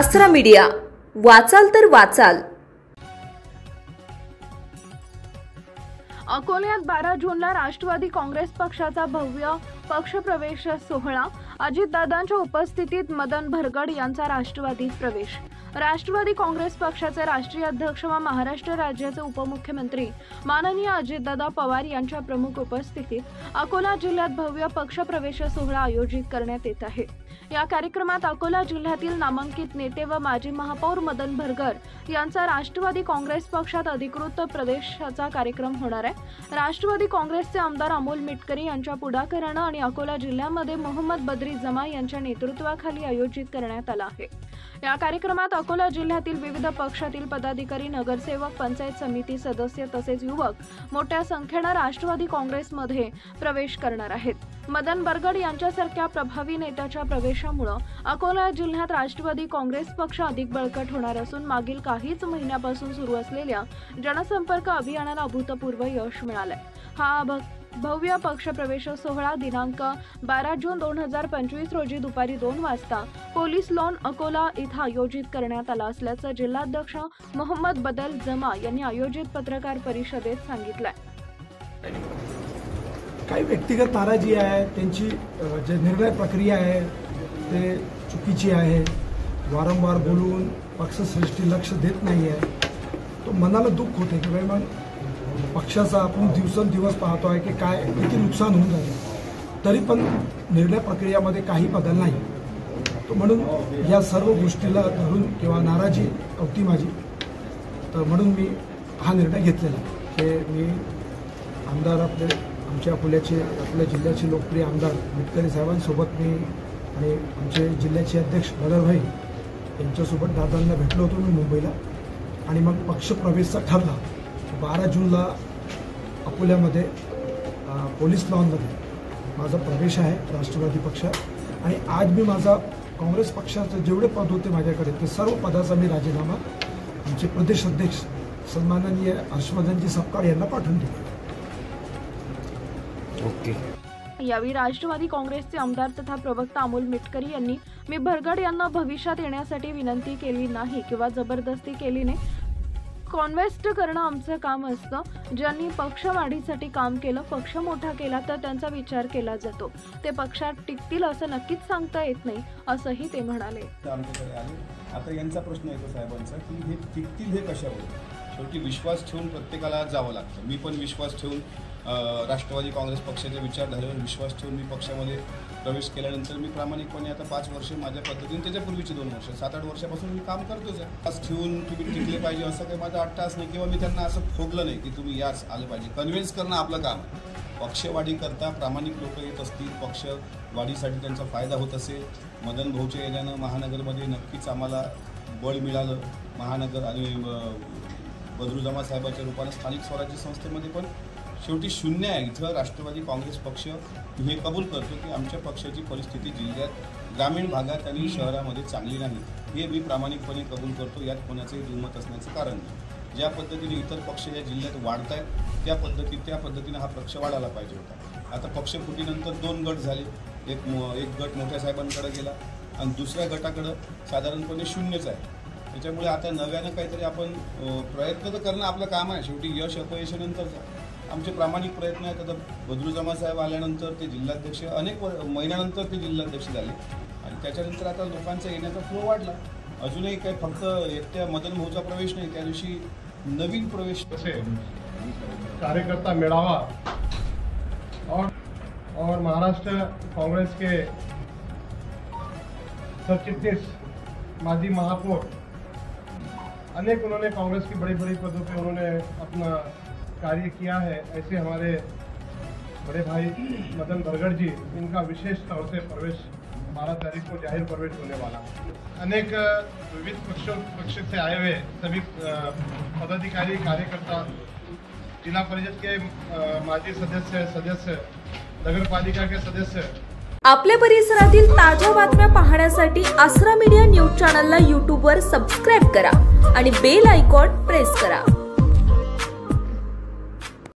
आसरा मीडिया, वाचाल तर वाचाल। अकोल्यात 12 जूनला राष्ट्रवादी काँग्रेस पक्षाचा भव्य पक्षप्रवेश सोहळा। अजितदादांच्या उपस्थितीत मदन भरगड यांचा राष्ट्रवादीत प्रवेश। राष्ट्रवादी काँग्रेस पक्षाचे राष्ट्रीय अध्यक्ष व महाराष्ट्र राज्याचे उपमुख्यमंत्री माननीय अजितदादा पवार यांच्या प्रमुख उपस्थितीत अकोला जिल्ह्यात भव्य पक्षप्रवेश सोहळा आयोजित करण्यात येत आहे। या कार्यक्रमात अकोला जिल्ह्यातील नामांकित नेते व माजी महापौर मदन भरगड यांचा राष्ट्रवादी काँग्रेस पक्षात अधिकृत प्रवेशाचा कार्यक्रम होणार आहे। राष्ट्रवादी काँग्रेसचे आमदार अमोल मिटकरी यांच्या पुढाकाराने आणि अकोला जिल्ह्यामध्ये मोहम्मद बद्री जमा यांच्या नेतृत्वाखाली आयोजित करण्यात आला आहे। या कार्यक्रमात अकोला जिल्ह्यातील विविध पक्षातील पदाधिकारी, नगरसेवक, पंचायत समिती सदस्य तसेच युवक मोठ्या संख्येने राष्ट्रवादी काँग्रेसमध्ये प्रवेश करणार आहेत। मदन भरगड यांच्यासारख्या प्रभावी नेत्याच्या प्रवेशामुळे अकोला जिल्ह्यात राष्ट्रवादी काँग्रेस पक्ष अधिक बळकट होणार असून मागील काहीच महिन्यापासून सुरू असलेल्या जनसंपर्क अभियानाला अभूतपूर्व यश मिळाले। हा भव्य पक्षप्रवेश सोहळा दिनांक 12 जून 2025 रोजी दुपारी 2 वाजता पोलीस लॉन अकोला इथं आयोजित करण्यात आला असल्याचं जिल्हाध्यक्ष मोहम्मद बदल जमा यांनी आयोजित पत्रकार परिषदेत सांगितलंय। काही व्यक्तिगत नाराजी आहे, त्यांची जे निर्णय प्रक्रिया आहे ते चुकीची आहे, वारंवार बोलून पक्षश्रेष्ठी लक्ष देत नाही आहे, तो मनाला दुःख होते की बाई मग पक्षाचा आपण दिवसेंदिवस पाहतो आहे की काय किती नुकसान होऊन जाते, तरी पण निर्णय प्रक्रियामध्ये काही बदल नाही। तो म्हणून या सर्व गोष्टीला धरून किंवा नाराजी होती माझी, तर म्हणून मी हा निर्णय घेतलेला की मी आमदार आमच्या आपल्या जिल्ह्याचे लोकप्रिय आमदार मिटकरी साहेबांसोबत मी आणि आमचे जिल्ह्याचे अध्यक्ष बलरभाई यांच्यासोबत दादांना भेटलो होतो मी मुंबईला, आणि मग पक्षप्रवेशचा ठरला। 12 जूनला अकोल्यामध्ये पोलीस लॉनमध्ये माझा प्रवेश आहे राष्ट्रवादी पक्षात, आणि आज मी माझा काँग्रेस पक्षाचे जेवढे पद होते माझ्याकडे ते सर्व पदाचा मी राजीनामा आमचे प्रदेश अध्यक्ष सन्माननीय हर्षवर्धनजी सपकाळ यांना पाठवून दिला। यावेळी राष्ट्रवादी काँग्रेसचे आमदार तथा प्रवक्ता अमोल मिटकरी यांनी मी भरगड यांना भविष्यात येण्यासाठी विनंती केली नाही किंवा जबरदस्ती केली नाही। कॉन्व्हेस्ट करणं आमचं काम असतं। ज्यांनी पक्ष वाढीसाठी काम केलं, पक्ष मोठा केला तर त्यांचा विचार केला जातो। ते पक्षात टिकतील असं नक्कीच सांगता येत नाही असंही ते म्हणाले। आमच्याकडे आले, आता यांचा प्रश्न येतो साहेबांचा की हे टिकतील हे कशावर? शेवटी विश्वास ठेवून प्रत्येकाला जावं लागतं। मी पण विश्वास ठेवून राष्ट्रवादी काँग्रेस पक्षाच्या विचारधारेवर विश्वास ठेवून मी पक्षामध्ये प्रवेश केल्यानंतर मी प्रामाणिकपणे आता 5 वर्ष माझ्या पद्धतीने, त्याच्यापूर्वीची 2 वर्ष, 7-8 वर्षापासून मी काम करतोच आहे। विश्वास ठेवून तुम्ही टिकले पाहिजे असं काही माझा अट्टास नाही, किंवा मी त्यांना असं फोगलं नाही की तुम्ही याच आलं पाहिजे। कन्व्हिन्स करणं आपलं काम आहे। पक्षवाढी करता प्रामाणिक लोक येत असतील, पक्षवाढीसाठी त्यांचा फायदा होत असेल, मदन भाऊच्या येण्यानं महानगरमध्ये नक्कीच आम्हाला बळ मिळालं। महानगर आणि बद्रू जमा साहेबाच्या रूपानं स्थानिक स्वराज्य संस्थेमध्ये पण शेवटी शून्य आहे। इथं राष्ट्रवादी काँग्रेस पक्ष हे कबूल करतो की आमच्या पक्षाची परिस्थिती जिल्ह्यात ग्रामीण भागात आणि शहरामध्ये चांगली नाही, हे मी प्रामाणिकपणे कबूल करतो। यात कोणाचंही दुमत असण्याचं कारण नाही। ज्या पद्धतीने इतर पक्ष या जिल्ह्यात वाढत आहेत त्या पद्धतीने हा पक्ष वाढायला पाहिजे होता। आता पक्षफुटीनंतर 2 गट झाले, एक गट मोठ्या साहेबांकडे गेला आणि दुसऱ्या गटाकडं साधारणपणे शून्यच आहे। त्याच्यामुळे आता नव्यानं काहीतरी आपण प्रयत्न तर करणं आपलं काम आहे। शेवटी यश अपयशानंतरचा आमचे प्रामाणिक प्रयत्न आहेत। आता बद्रू जमा साहेब आल्यानंतर ते जिल्हाध्यक्ष, अनेक महिन्यानंतर ते जिल्हाध्यक्ष झाले, आणि त्याच्यानंतर आता लोकांचा येण्याचा फ्लो वाढला। अजूनही काही फक्त एकट्या मदन भाऊचा प्रवेश नाही, त्या दिवशी नवीन प्रवेश कार्यकर्ता मेळावा और महाराष्ट्र कांग्रेस के सचिटनीस, माजी महापौर, अनेक उन्होंने कांग्रेस की बड़ी बड़ी पदों पे उन्होंने अपना कार्य किया है। ऐसे हमारे बड़े भाई मदन भरगड जी, इनका विशेष तौर से प्रवेश 12 तारीख को जाहिर प्रवेश होने वाला। अनेक विविध पक्ष से आए हुए सभी पदाधिकारी, कार्यकर्ता, जिला परिषद के माजी सदस्य, नगरपालिका के सदस्य, आपल्या परिसरातील ताज्या बातम्या पाहण्यासाठी आसरा मीडिया न्यूज चॅनलला यूट्यूबवर सबस्क्राइब करा आणि बेल आयकॉन प्रेस करा।